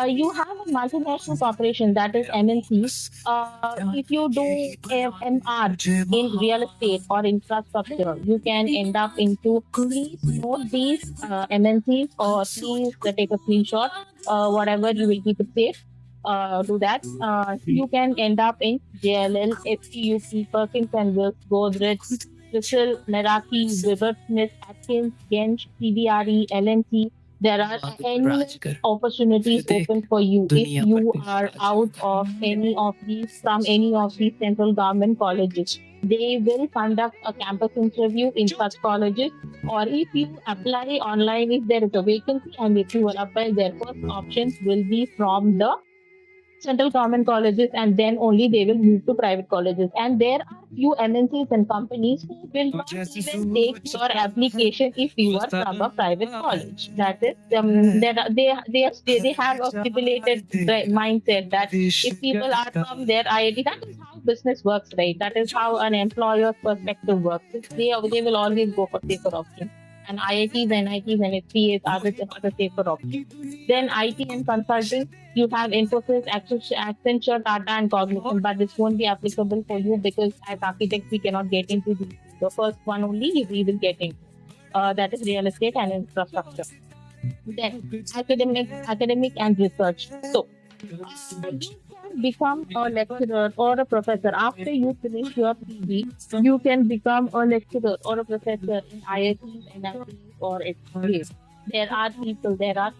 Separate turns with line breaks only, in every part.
You have a multinational corporation, that is MNC. If you do MR in real estate or infrastructure, you can end up into, please note these MNCs, or please take a screenshot, whatever you will keep it safe. Do that. You can end up in JLL, FTUP, Perkins and Wills, Godrej, Crystal, Meraki, Weber Smith, Atkins, Gensch, CBRE, LNT. There are endless opportunities open for you if you are out of any of these, from any of these central government colleges. They will conduct a campus interview in such colleges, or if you apply online, if there is a vacancy, and if you will apply, their first options will be from the central government colleges, and then only they will move to private colleges. And there are few MNCs and companies who will not even take your application if you are from a private college. That is, they have a stipulated mindset that if people are from their IIT, that is how business works, right? That is how an employer's perspective works. They will always go for safer options. And IITs, NITs, and HCAs are the safer options. Then IT and consulting, you have Infosys, Accenture, Tata, and Cognizant, but this won't be applicable for you because as architects we cannot get into the first one only we will get into. That is real estate and infrastructure. Then academic and research. So you can become a lecturer or a professor after you finish your PG. You can become a lecturer or a professor in IITs, NITs, or HCAs. There are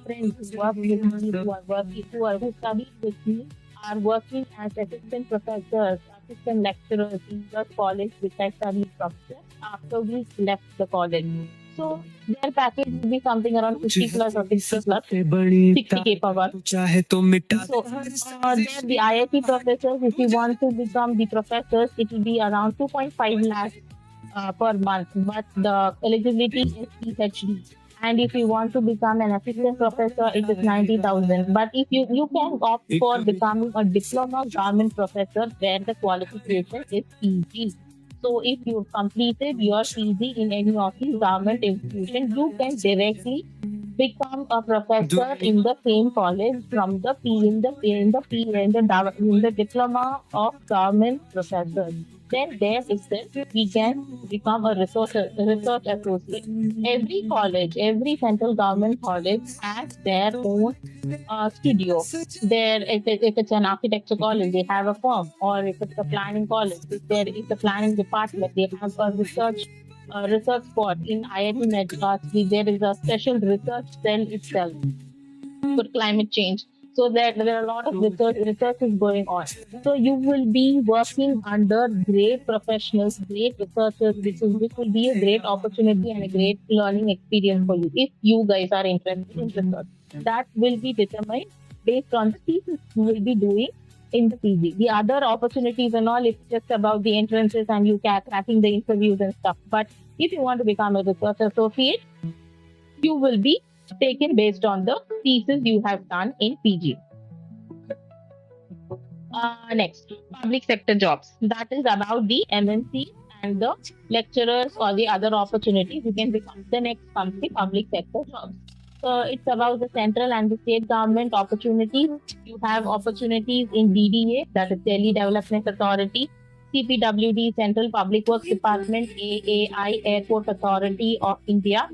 friends who work with me, who are working, who study with me, are working as assistant professors, assistant lecturers in the college which I studied from after we left the college. So their package will be something around 50 plus or 60 plus, 60K per month. So there the IIT professors, if you want to become the professors, it will be around 2.5 lakhs per month, but the eligibility is PhD. And if you want to become an assistant professor, it is 90,000. But if you can opt for becoming a diploma government professor, where the qualification is PG. So if you've completed your PG in any of these government institutions, you can directly become a professor in the same college from the P in the diploma of government professors. Then there itself we can become a research associate. Every college, every central government college has their own studio. There, if it's an architecture college, they have a firm, or if it's a planning college, if there is a planning department, they have a research spot. In IIT Madras, there is a special research cell itself for climate change. So there are a lot of research is going on. So you will be working under great professionals, great researchers, which will be a great opportunity and a great learning experience for you if you guys are interested in research. That will be determined based on the thesis you will be doing in the PG. The other opportunities and all, it's just about the entrances and you cracking the interviews and stuff. But if you want to become a research associate, you will be taken based on the thesis you have done in PG. Next, public sector jobs. That is about the MNC and the lecturers or the other opportunities you can become. The next comes the public sector jobs. So it's about the central and the state government opportunities. You have opportunities in DDA, that is Delhi Development Authority, CPWD, Central Public Works Department, AAI, Airport Authority of India,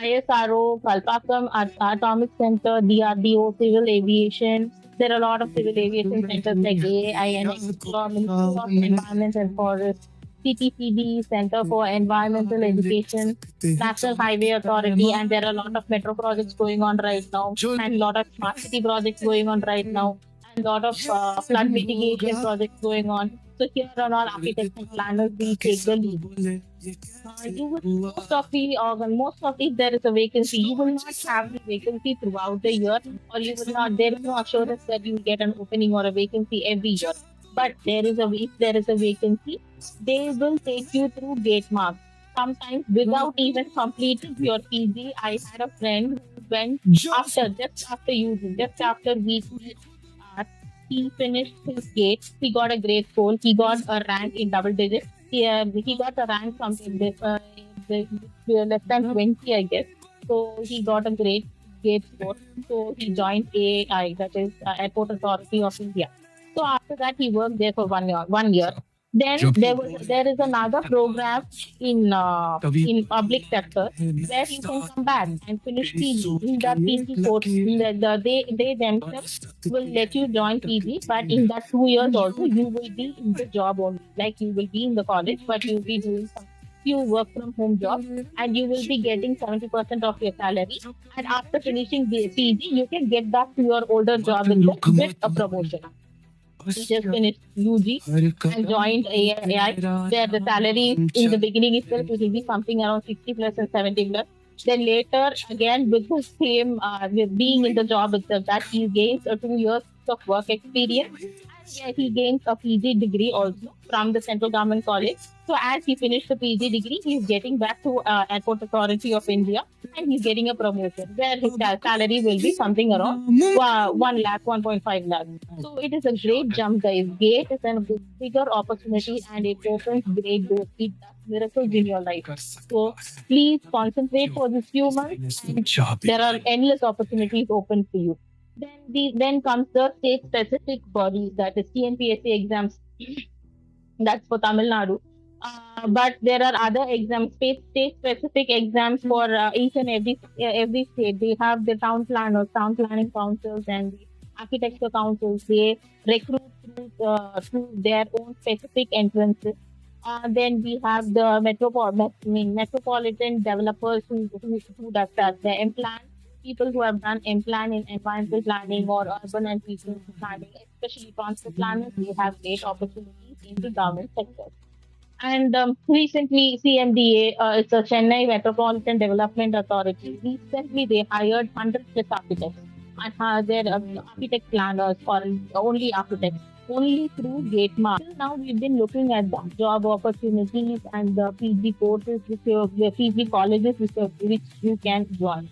ISRO, Kalpakam Atomic Center, DRDO, Civil Aviation. There are a lot of civil aviation centers like AINX, Ministry of Environment and Forest, CPCD, Center for Environmental Education, National Highway Authority, and there are a lot of metro projects going on right now, and a lot of smart city projects going on right now, and a lot of flood mitigation projects going on. So here are all architects and planners will take the lead. You will most of if there is a vacancy, you will not have the vacancy throughout the year, or you will not. There is no assurance that you will get an opening or a vacancy every year. But if there is a vacancy, they will take you through gate marks. Sometimes without even completing your PG, I had a friend who went just after using, just after week he finished his gate. He got a great score. He got a rank in double digits. He got a rank something less than 20, I guess. So he got a great GATE score. So he joined AAI, that is Airport Authority of India. So after that, he worked there for 1 year. 1 year. Then there is another program in public sector where you can come back and finish PG in the PG course. They themselves will let you join PG, but in that 2 years also you will be in the job only. Like you will be in the college, but you will be doing some few work from home jobs, and you will be getting 70% of your salary. And after finishing the PG, you can get back to your older job with a promotion. He just finished UG and joined AI, where the salary in the beginning itself will be something around 60 plus and 70 plus. Then later, again, with the same, with being in the job itself, that he gains 2 years of work experience. Yeah, he gains a PG degree also from the central government college. So as he finished the PG degree, he's getting back to Airport Authority of India, and he's getting a promotion where his salary will be something around 1 lakh, 1.5 lakh. So it is a great jump, guys. GATE is a bigger opportunity, and it opens great doors. It does miracles in your life. So please concentrate for this few months. There are endless opportunities open for you. Then comes the state specific bodies, that is TNPSC exams. That's for Tamil Nadu. But there are other exams, state specific exams for each and every state. They have the town planners, town planning councils, and the architecture councils. They recruit through their own specific entrances. Then we have the metropolitan developers who does that. The M-Plan, people who have done M-Plan in environmental planning or urban and regional planning, especially transport planners, they have great opportunities in the government sector. And recently, CMDA, it's a Chennai Metropolitan Development Authority. Recently, they hired 100 plus architects, and their architect planners or only architects, only through GateMark. Till now, we've been looking at the job opportunities and the PG courses, the PG colleges which you can join.